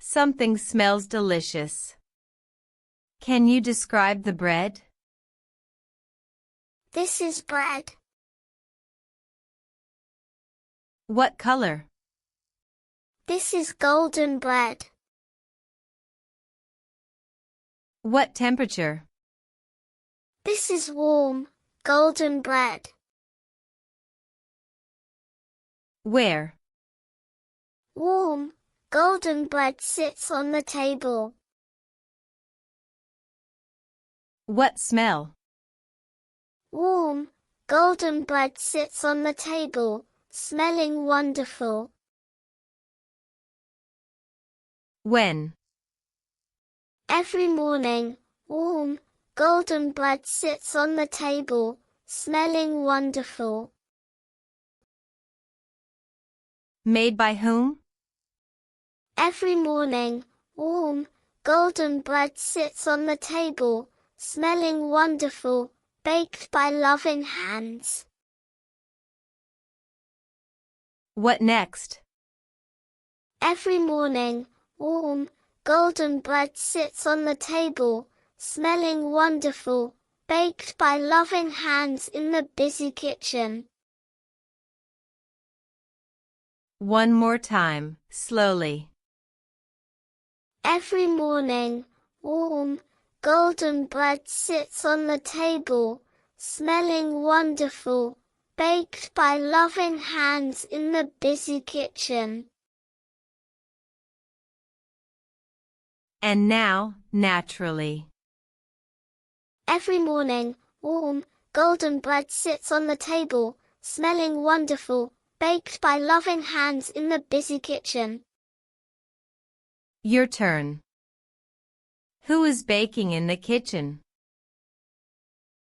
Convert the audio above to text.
Something smells delicious. Can you describe the bread? This is bread. What color? This is golden bread. What temperature? This is warm, golden bread. Where? Warm, golden bread sits on the table. What smell? Warm, golden bread sits on the table, smelling wonderful. When? Every morning, warm, golden bread sits on the table, smelling wonderful. Made by whom? Every morning, warm, golden bread sits on the table, smelling wonderful, baked by loving hands. What next? Every morning, warm, golden bread sits on the table, smelling wonderful, baked by loving hands in the busy kitchen. One more time, slowly. Every morning, warm, golden bread sits on the table, smelling wonderful, baked by loving hands in the busy kitchen. And now, naturally. Every morning, warm, golden bread sits on the table, smelling wonderful, baked by loving hands in the busy kitchen. Your turn. Who is baking in the kitchen?